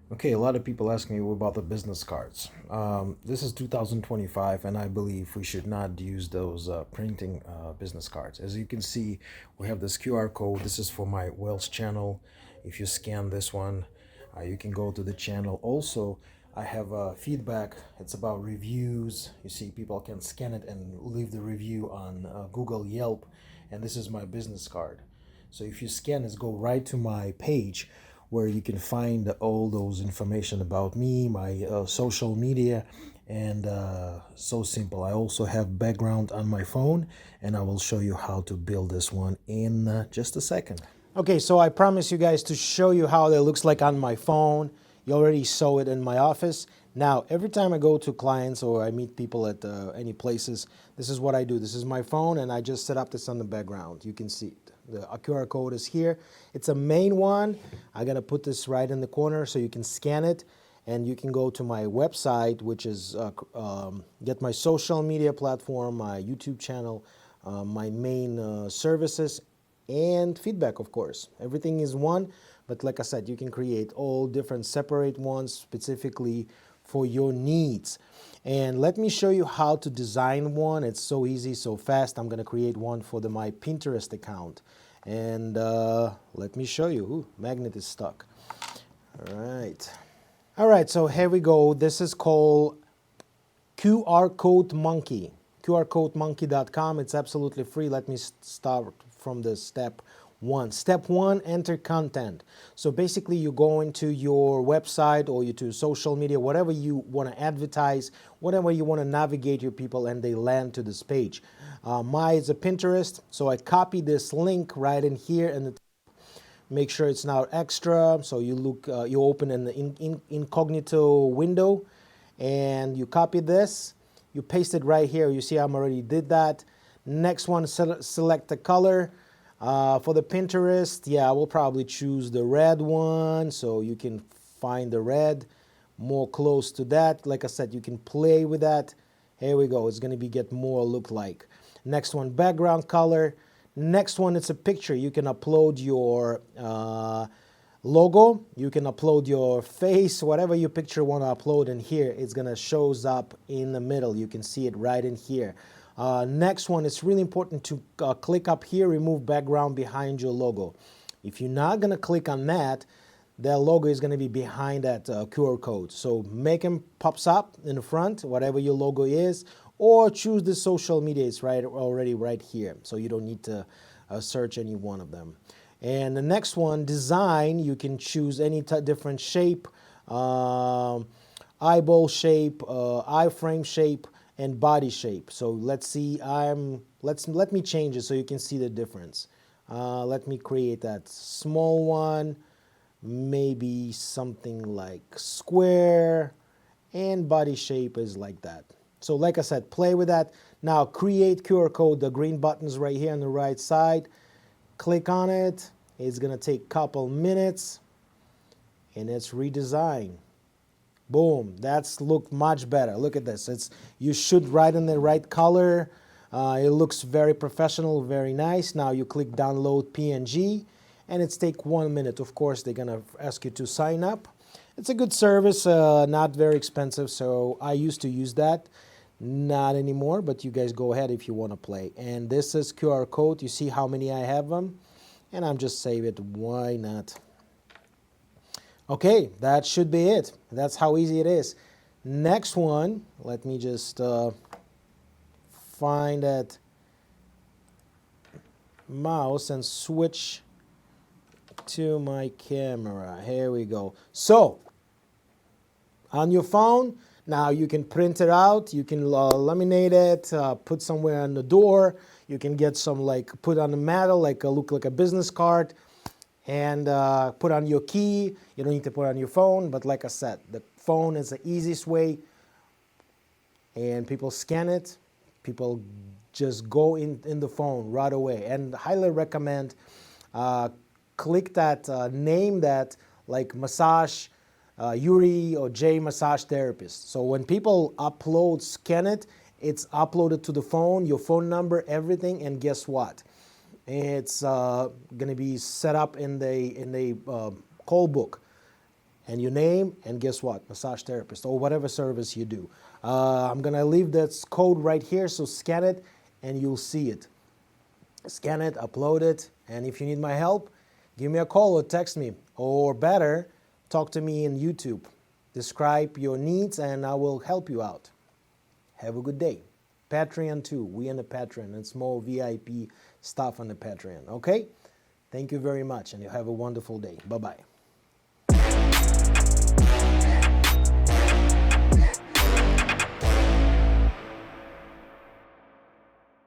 Okay, a lot of people ask me about the business cards. This is 2025, and I believe we should not use those printing business cards. As you can see, we have this QR code. This is for my Wells channel. If you scan this one, you can go to the channel. Also, I have feedback. It's about reviews. You see, people can scan it and leave the review on Google Yelp, and this is my business card. So if you scan this, go right to my page where you can find all those information about me, my social media, and so simple. I also have background on my phone, and I will show you how to build this one in just a second. Okay, so I promise you guys to show you how it looks like on my phone. You already saw it in my office. Now, every time I go to clients or I meet people at any places, this is what I do. This is my phone, and I just set up this on the background. You can see it. The QR code is here. It's a main one. I'm going to put this right in the corner so you can scan it, and you can go to my website, which is get my social media platform, my YouTube channel, my main services, and feedback, of course. Everything is one, but like I said, you can create all different separate ones specifically for your needs. And let me show you how to design one. It's so easy, so fast. I'm going to create one for my Pinterest account. And let me show you. Ooh, magnet is stuck. All right. All right, so here we go. This is called QR Code Monkey. QRCodeMonkey.com. It's absolutely free. Let me start from the step one. Step one, enter content. So basically you go into your website or to social media, whatever you want to advertise, whatever you want to navigate your people, and they land to this page. Mine is a Pinterest, so I copy this link right in here and make sure it's not extra. So you look, you open an incognito window and you copy this. You paste it right here. You see I'm already did that. Next one, select the color. For the Pinterest, yeah, I will probably choose the red one so you can find the red more close to that. Like I said, you can play with that. Here we go. It's going to be get more look like. Next one, background color. Next one, it's a picture. You can upload your logo. You can upload your face, whatever your picture want to upload in here. It's going to shows up in the middle. You can see it right in here. Next one, it's really important to click up here, remove background behind your logo. If you're not going to click on that, that logo is going to be behind that QR code. So make them pops up in the front, whatever your logo is, or choose the social media. It's already right here. So you don't need to search any one of them. And the next one, design, you can choose any different shape, eyeball shape, iframe shape, and body shape. So let's see, let me change it so you can see the difference. Let me create that small one, maybe something like square, and body shape is like that. So like I said, play with that. Now create QR code, the green buttons right here on the right side. Click on it. It's gonna take a couple minutes, and it's redesigned. Boom, that's looked much better. Look at this. You should write in the right color. It looks very professional, very nice. Now you click download PNG, and it's take 1 minute. Of course, they're gonna ask you to sign up. It's a good service, not very expensive, so I used to use that. Not anymore, but you guys go ahead if you want to play. And this is QR code. You see how many I have them? And I'm just save it. Why not? Okay, that should be it. That's how easy it is. Next one, let me just find that mouse and switch to my camera. Here we go. So, on your phone, now you can print it out, you can laminate it, put somewhere on the door, you can get some put on the metal, look like a business card, and put on your key. You don't need to put on your phone, but like I said, the phone is the easiest way, and people scan it, people just go in the phone right away, and highly recommend click that, name that like massage, Yuri or J massage therapist. So when people upload, scan it, it's uploaded to the phone, your phone number, everything, and guess what? It's going to be set up in the call book. and your name, and guess what? Massage therapist, or whatever service you do. I'm gonna leave that code right here, so scan it and you'll see it. Scan it, upload it, and if you need my help, give me a call or text me, or better, talk to me in YouTube. Describe your needs and I will help you out. Have a good day. Patreon too. We on the Patreon. It's more VIP stuff on the Patreon. Okay? Thank you very much and you have a wonderful day. Bye-bye.